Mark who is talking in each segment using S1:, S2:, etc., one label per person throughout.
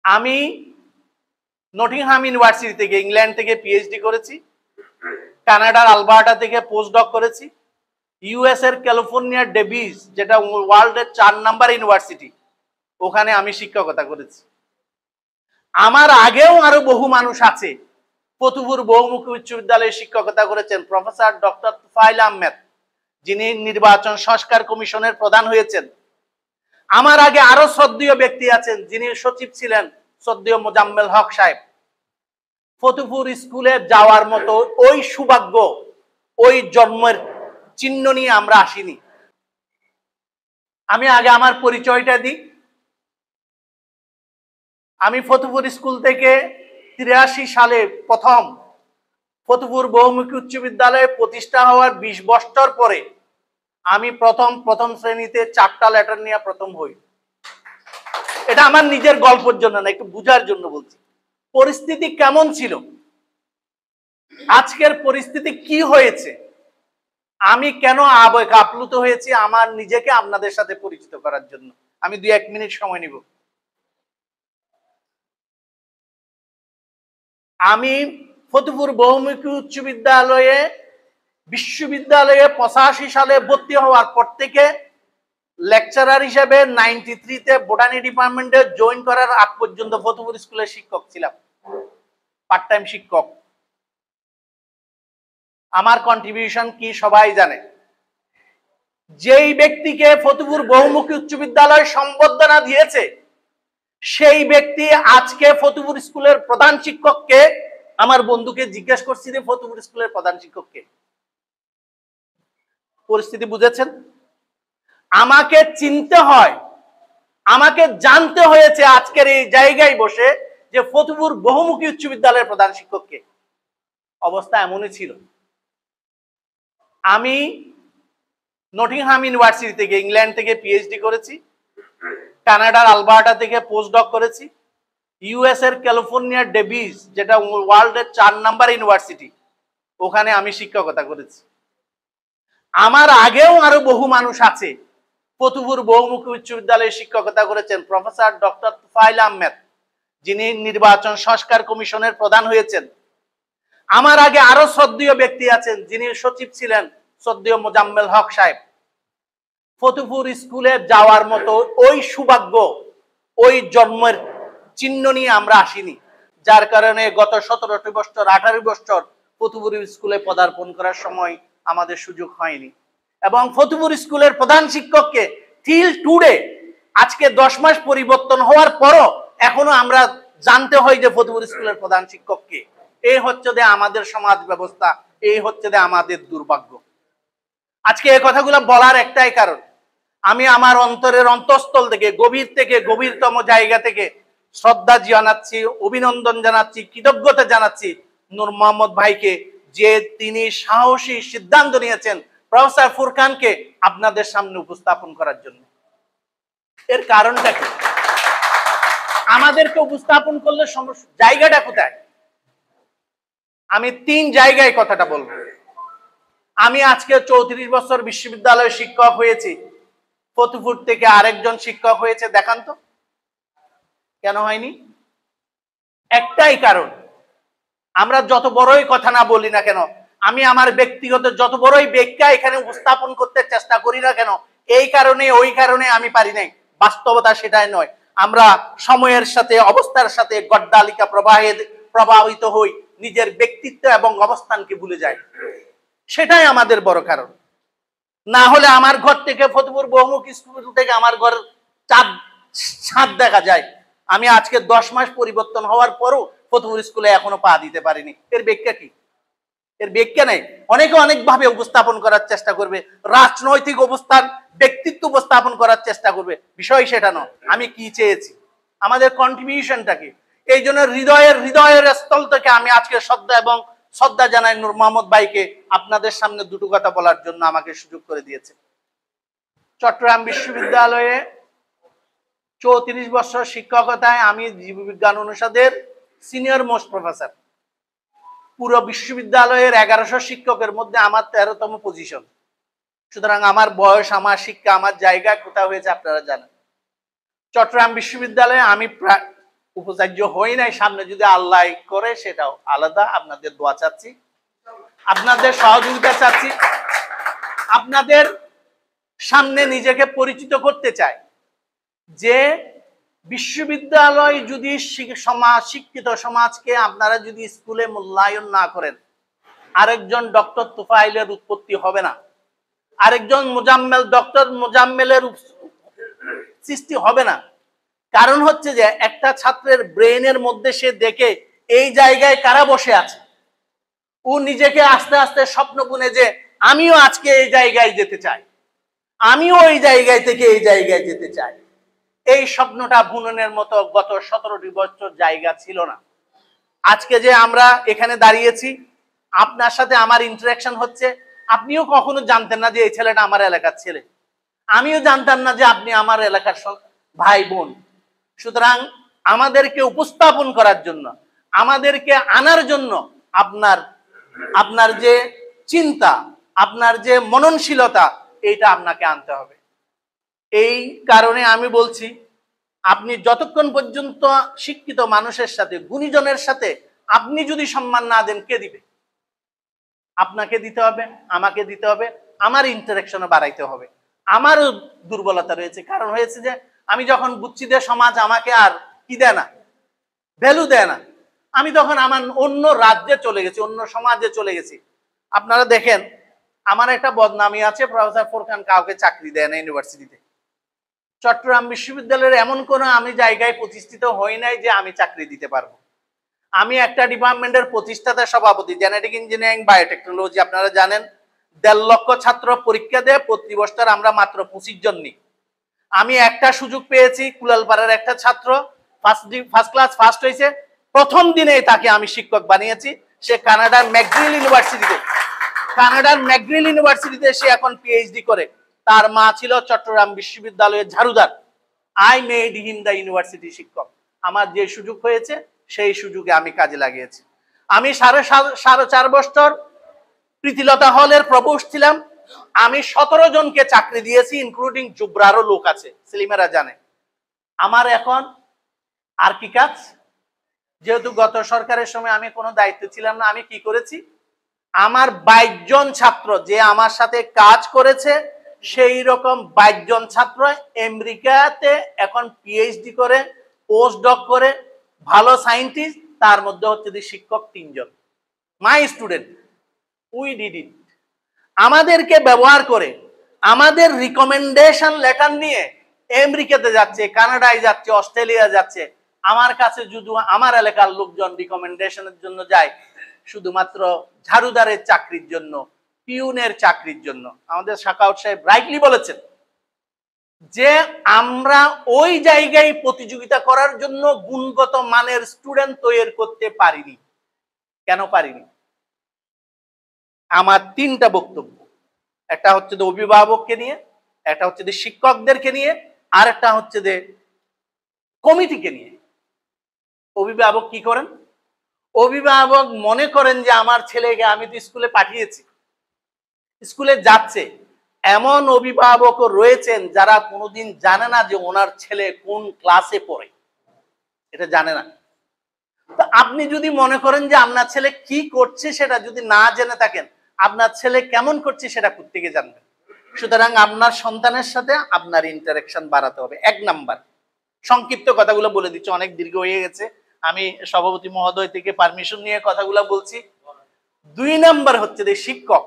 S1: আমি Nottingham university থেকে England থেকে পিএইচডি করেছি, কানাডার আলবার্টা থেকে পোস্ট ডক করেছি, ইউএস এর ক্যালিফোর্নিয়ার ডেভিস যেটা ওয়ার্ল্ডের 4 নাম্বার ইউনিভার্সিটি, ওখানে আমি শিক্ষকতা করেছি। আমার আগেও আরো বহু মানুষ আছে ফতুপুর বহুমুখী উচ্চ বিদ্যালয়ে শিক্ষকতা করেছেন। প্রফেসর ডক্টর তুফাইল আহমেদ, যিনি নির্বাচন সংস্কার কমিশনের প্রধান হয়েছেন। আমার আগে আরো শ্রদ্ধেয় ব্যক্তি আছেন, যিনি সচিব ছিলেন, শ্রদ্ধেয় মোজাম্মেল হক সাহেব। ফতুপুর স্কুলে যাওয়ার মতো ওই সৌভাগ্য, ওই জন্মের চিহ্ন নিয়ে আমরা আসিনি। আমি আগে আমার পরিচয়টা দিই। আমি ফতুপুর স্কুল থেকে 83 সালে প্রথম ফতুপুর বহুমুখী উচ্চ বিদ্যালয়ে প্রতিষ্ঠা হওয়ার 20 বছর পরে আমি প্রথম শ্রেণীতে 4টা লেটার নিয়ে প্রথম হই। এটা আমার নিজের গল্পের জন্য না, একটু বুঝার জন্য বলছি পরিস্থিতি কেমন ছিল, আজকের পরিস্থিতি কি হয়েছে, আমি কেন আবেগ আপ্লুত হয়েছি, আমার নিজেকে আপনাদের সাথে পরিচিত করার জন্য আমি 2-1 মিনিট সময় নিব। আমি ফতুপুর বহুমুখী উচ্চ বিশ্ববিদ্যালয়ে 85 সালে ভর্তি হওয়ার পর থেকে লেকচারার হিসেবে 93-তে বোটানি ডিপার্টমেন্টে জয়েন করার আগ পর্যন্ত ফতুপুর স্কুলের শিক্ষক ছিলাম, পার্ট টাইম শিক্ষক। আমার কন্ট্রিবিউশন কি সবাই জানে। যেই ব্যক্তিকে ফতুপুর বহুমুখী উচ্চ বিদ্যালয় সম্বর্ধনা দিয়েছে, সেই ব্যক্তি আজকে ফতুপুর স্কুলের প্রধান শিক্ষককে, আমার বন্ধুকে জিজ্ঞেস করছি যে ফতুপুর স্কুলের প্রধান শিক্ষককে। পরিস্থিতি বুঝেছেন? আমাকে চিনতে হয়, আমাকে জানতে হয়েছে আজকের এই জায়গায় বসে যে ফতুপুর বহুমুখী উচ্চ বিদ্যালয়ের প্রধান শিক্ষককে। অবস্থা এমনই ছিল। আমি নটিংহাম ইউনিভার্সিটি থেকে ইংল্যান্ড থেকে পিএইচডি করেছি, কানাডার আলবার্টা থেকে পোস্ট ডক করেছি, ইউএস এর ক্যালিফোর্নিয়ার ডেভিস যেটা ওয়ার্ল্ডের 4 নাম্বার ইউনিভার্সিটি, ওখানে আমি শিক্ষকতা করেছি। আমার আগেও আরো বহু মানুষ আছে ফতুপুর বহুমুখী উচ্চ বিদ্যালয়ে শিক্ষকতা করেছেন। প্রফেসর ডক্টর তুফাইল আহমেদ, যিনি নির্বাচন সংস্কার কমিশনের প্রধান হয়েছেন। আমার আগে আরো শ্রদ্ধেয় ব্যক্তি আছেন, যিনি সচিব ছিলেন, শ্রদ্ধেয় মোজাম্মেল হক সাহেব। ফতুপুর স্কুলে যাওয়ার মতো ওই সৌভাগ্য, ওই জন্মের চিহ্ন নিয়ে আমরা আসিনি, যার কারণে গত 17টি বছর 18 বছর ফতুপুর স্কুলে পদার্পণ করার সময় আমাদের সুযোগ হয়নি। এবং ফতুপুর স্কুলের প্রধান শিক্ষককে টিল টুডে, আজকে 10 মাস পরিবর্তন হওয়ার পরও এখনো আমরা জানতে হয় যে ফতুপুর স্কুলের প্রধান শিক্ষককে। এই হচ্ছে যে আমাদের সমাজ ব্যবস্থা, এই হচ্ছে যে আমাদের দুর্ভাগ্য। আজকে এই কথাগুলো বলার একটাই কারণ, আমি আমার অন্তরের অন্তঃস্থল থেকে গভীরতম জায়গা থেকে শ্রদ্ধা জানাচ্ছি, অভিনন্দন জানাচ্ছি, কৃতজ্ঞতা জানাচ্ছি নূর মোহাম্মদ ভাইকে, যে তিনি সাহসী সিদ্ধান্ত নিয়েছেন প্রফেসর ফুরকানকে আপনাদের সামনে উপস্থাপন করার জন্য। এর কারণটা কি? আমাদেরকে উপস্থাপন করলে জায়গাটা কোথায়? আমি 3 জায়গায় কথাটা বলবো। আমি আজকে 34 বছর বিশ্ববিদ্যালয়ে শিক্ষক হয়েছি, ফতুপুর থেকে আরেকজন শিক্ষক হয়েছে, দেখান তো কেন হয়নি? একটাই কারণ, আমরা যত বড়ই কথা না বলি না কেন, আমি আমার ব্যক্তিগত যত বড়ই ব্যাখ্যা এখানে উপস্থাপন করতে চেষ্টা করি না কেন, এই কারণে ওই কারণে আমি পারি নাই, বাস্তবতা সেটাই নয়। আমরা সময়ের সাথে, অবস্থার সাথে গড্ডালিকা প্রভাবিত হই, নিজের ব্যক্তিত্ব এবং অবস্থানকে ভুলে যাই, সেটাই আমাদের বড় কারণ। না হলে আমার ঘর থেকে ফতুপুর বহুমুখী স্কুল থেকে আমার ঘর ছাদ দেখা যায়। আমি আজকে 10 মাস পরিবর্তন হওয়ার পরও ফতুপুর স্কুলে এখনো পা দিতে পারিনি। এর ব্যাখ্যা কি? এর ব্যাখ্যা নেই। অনেকে অনেকভাবে উপস্থাপন করার চেষ্টা করবে, রাজনৈতিক অবস্থান, ব্যক্তিত্ব উপস্থাপন করার চেষ্টা করবে, বিষয় সেটা নয়। আমি কি চেয়েছি, আমাদের কন্ট্রিবিউশনটা কি? এই জন্য হৃদয়ের স্থল থেকে আমি আজকে শ্রদ্ধা জানাই নূর মোহাম্মদ ভাইকে, আপনাদের সামনে দুটো কথা বলার জন্য আমাকে সুযোগ করে দিয়েছে। চট্টগ্রাম বিশ্ববিদ্যালয়ে 34 বছর শিক্ষকতায় আমি জীববিজ্ঞান অনুষদের সিনিয়র মোস্ট প্রফেসর। পুরো বিশ্ববিদ্যালয়ের 1100 শিক্ষকের মধ্যে আমার 13তম পজিশন। সুতরাং আমার বয়স, আমার শিক্ষা, আমার জায়গা কোথাও হয়েছে আপনারা জানেন। চট্টগ্রাম বিশ্ববিদ্যালয়ে আমি উপাচার্য হই নাই, সামনে যদি আল্লাহ করে সেটাও আলাদা। আপনাদের দোয়া চাচ্ছি, আপনাদের সহযোগিতা চাচ্ছি, আপনাদের সামনে নিজেকে পরিচিত করতে চাই যে বিশ্ববিদ্যালয় যদি সমাজ, শিক্ষিত সমাজকে আপনারা যদি স্কুলে মূল্যায়ন না করেন, আরেকজন ডক্টর তুফাইলের উৎপত্তি হবে না, আরেকজন মোজাম্মেল, ডক্টর মোজাম্মেলের সৃষ্টি হবে না। কারণ হচ্ছে যে একটা ছাত্রের ব্রেনের মধ্যে সে দেখে এই জায়গায় কারা বসে আছে, ও নিজেকে আস্তে আস্তে স্বপ্ন বুনে যে আমিও আজকে এই জায়গায় যেতে চাই, আমিও এই জায়গায় থেকে এই জায়গায় যেতে চাই। এই স্বপ্নটা বুননের মতো গত 17টি বছর জায়গা ছিল না। আজকে যে আমরা এখানে দাঁড়িয়েছি, আপনার সাথে আমার ইন্টারাকশন হচ্ছে, আপনিও কখনো জানতেন না যে এই ছেলেটা আমার এলাকার ছেলে, আমিও জানতাম না যে আপনি আমার এলাকার ভাই বোন। সুতরাং আমাদেরকে উপস্থাপন করার জন্য, আমাদেরকে আনার জন্য আপনার যে চিন্তা, আপনার যে মননশীলতা, এইটা আপনাকে আনতে হবে। এই কারণে আমি বলছি, আপনি যতক্ষণ পর্যন্ত শিক্ষিত মানুষের সাথে, গুণীজনের সাথে আপনি যদি সম্মান না দেন, কে দিবে? আপনাকে দিতে হবে, আমাকে দিতে হবে, আমার ইন্টারাকশনও বাড়াইতে হবে। আমারও দুর্বলতা রয়েছে, কারণ হয়েছে যে আমি যখন বুঝছি যে সমাজ আমাকে আর কি দেয় না, ভ্যালু দেয় না, আমি তখন আমার অন্য রাজ্যে চলে গেছি, অন্য সমাজে চলে গেছি। আপনারা দেখেন, আমার একটা বদনামি আছে, প্রফেসর ফোরকান কাউকে চাকরি দেয় না ইউনিভার্সিটিতে। চট্টগ্রাম বিশ্ববিদ্যালয়ের এমন কোনো আমি জায়গায় প্রতিষ্ঠিত হই নাই যে আমি চাকরি দিতে পারবো। আমি একটা ডিপার্টমেন্টের প্রতিষ্ঠাতা সভাপতি, জেনেটিক ইঞ্জিনিয়ারিং বায়োটেকনোলজি। আপনারা জানেন 1.5 লক্ষ ছাত্র পরীক্ষা দেয়, প্রতি বছর আমরা মাত্র 25 জন নিই। আমি একটা সুযোগ পেয়েছি, কুলালপাড়ার একটা ছাত্র ফার্স্ট ক্লাস ফার্স্ট হয়েছে, প্রথম দিনেই তাকে আমি শিক্ষক বানিয়েছি। সে কানাডার ম্যাকগিল ইউনিভার্সিটিতে সে এখন পিএইচডি করে। তার মা ছিল চট্টগ্রাম বিশ্ববিদ্যালয়ের ঝাড়ুদার। I made him the university শিক্ষক। আমার যে সুযোগ হয়েছে সেই সুযোগে আমি কাজে লাগিয়েছি। আমি 4.5 বছর প্রীতিলতা হলের প্রভোস্ট ছিলাম। আমি 17 জনকে চাকরি দিয়েছি, ইনক্লুডিং জুবরারও লোক আছে, সেলিমেরা জানে। আমার এখন আর কি কাজ? যেহেতু গত সরকারের সময় আমি কোনো দায়িত্ব ছিলাম না, আমি কি করেছি, আমার 22 জন ছাত্র যে আমার সাথে কাজ করেছে, সেই রকম 22 জন ছাত্র আমেরিকাতে এখন পিএইচডি করে, পোস্ট ডক করে, ভালো সায়েন্টিস্ট। তার মধ্যে হচ্ছে যে শিক্ষক 3 জন, my student. We did it. আমাদেরকে ব্যবহার করে, আমাদের রিকমেন্ডেশন লেটার নিয়ে আমেরিকাতে যাচ্ছে, কানাডায় যাচ্ছে, অস্ট্রেলিয়া যাচ্ছে। আমার কাছে যদি আমার এলাকার লোকজন রিকমেন্ডেশনের জন্য যায় শুধুমাত্র ঝাড়ুদারের চাকরির জন্য, পিউনের চাকরির জন্য। আমাদের শাকাউত সাহেব রাইটলি বলেছেন যে আমরা ওই জায়গায় প্রতিযোগিতা করার জন্য গুণগত মানের স্টুডেন্ট তৈরি করতে পারিনি। কেন পারিনি? আমার 3টা বক্তব্য। একটা হচ্ছে যে অভিভাবককে নিয়ে, একটা হচ্ছে যে শিক্ষকদেরকে নিয়ে, আর একটা হচ্ছে যে কমিটিকে নিয়ে। অভিভাবক কি করেন? অভিভাবক মনে করেন যে আমার ছেলেকে আমি তো স্কুলে পাঠিয়েছি, স্কুলে যাচ্ছে। এমন অভিভাবকও রয়েছেন যারা কোনোদিন জানে না যে ওনার ছেলে কোন ক্লাসে পড়ে, এটা জানে না। তো আপনি যদি মনে করেন যে আপনার ছেলে কি করছে সেটা যদি না জেনে থাকেন, আপনার ছেলে কেমন করছে সেটা কোত্থেকে জানবেন? সুতরাং আপনার সন্তানের সাথে আপনার ইন্টারাকশন বাড়াতে হবে। 1 নাম্বার। সংক্ষিপ্ত কথাগুলো বলে দিচ্ছি, অনেক দীর্ঘ হয়ে গেছে, আমি সভাপতি মহোদয় থেকে পারমিশন নিয়ে কথাগুলো বলছি। 2 নাম্বার হচ্ছে যে শিক্ষক।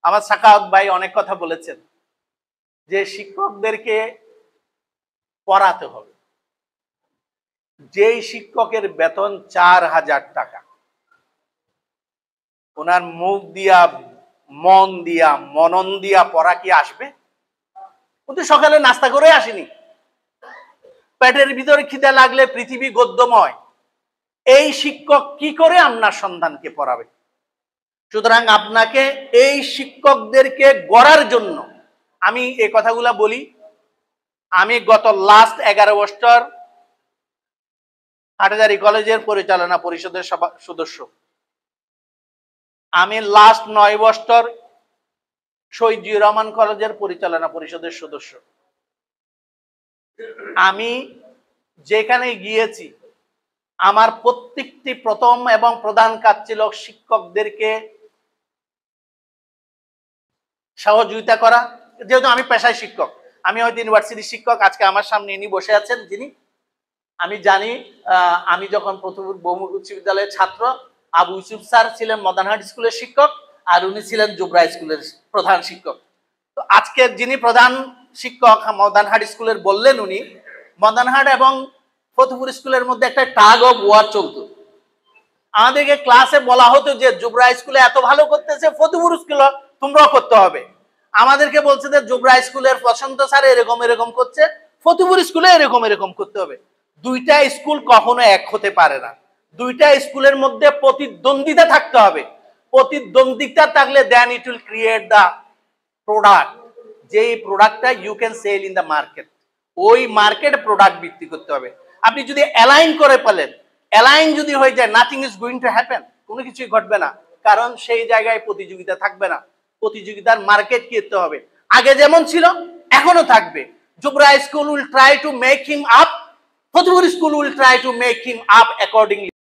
S1: আমার সাকাওয়াত ভাই অনেক কথা বলেছেন যে শিক্ষকদেরকে পড়াতে হবে। যেই শিক্ষকের বেতন 4000 টাকা, ওনার মুখ দিয়া, মন দিয়া, মনন দিয়া পড়া কি আসবে? ও তো সকালে নাস্তা করে আসেনি, পেটের ভিতরে খিদে লাগলে পৃথিবী গদ্যময়। এই শিক্ষক কি করে আপনার সন্তানকে পড়াবে? সুতরাং আপনাকে এই শিক্ষকদেরকে গড়ার জন্য আমি এই কথাগুলা বলি। আমি গত লাস্ট 11 বছর হাটহাজারী কলেজের পরিচালনা পরিষদের সদস্য। আমি লাস্ট 9 বছর শহীদ জিয়াউর রহমান কলেজের পরিচালনা পরিষদের সদস্য। আমি যেখানে গিয়েছি আমার প্রত্যেকটি প্রথম এবং প্রধান কাজ ছিল শিক্ষকদেরকে সহযোগিতা করা। যেহেতু আমি পেশায় শিক্ষক, আমি হয়তো ইউনিভার্সিটির শিক্ষক, আজকে আমার সামনে ইনি বসে আছেন যিনি, আমি জানি আমি যখন প্রথম বহুমুখী উচ্চ বিদ্যালয়ের ছাত্র, আবু ইউসুফ স্যার ছিলেন মদনহাট স্কুলের শিক্ষক আর উনি ছিলেন জুবরা স্কুলের প্রধান শিক্ষক। তো আজকে যিনি প্রধান শিক্ষক মদনহাট স্কুলের বললেন, উনি মদনহাট এবং ফতুপুর স্কুলের মধ্যে একটা টাগ অফ ওয়ার চলতো। আমাদেরকে ক্লাসে বলা হতো যে জুবরা স্কুলে এত ভালো করতেছে, ফতুপুর স্কুলে তোমরাও করতে হবে। আমাদেরকে বলছে যে জুবরা স্কুলের প্রশান্ত স্যার এরকম এরকম করছে, ফতুপুর স্কুলে এরকম এরকম করতে হবে। দুইটা স্কুল কখনো এক হতে পারে না, দুইটা স্কুলের মধ্যে প্রতিদ্বন্দ্বিতা থাকতে হবে। প্রতিদ্বন্দ্বিতা থাকলে then it will create the product, যেই প্রোডাক্টটা you can sell in the market. ওই মার্কেট প্রোডাক্ট বিক্রি করতে হবে। আপনি যদি অ্যালাইন করে ফেলেন, অ্যালাইন যদি হয়ে যায়, nothing is going to happen, কোনো কিছুই ঘটবে না, কারণ সেই জায়গায় প্রতিযোগিতা থাকবে না। প্রতিযোগিতার মার্কেট করতে হবে, আগে যেমন ছিল এখনো থাকবে। Jubra school will try to make him up, Fatupur school will try to make him up accordingly.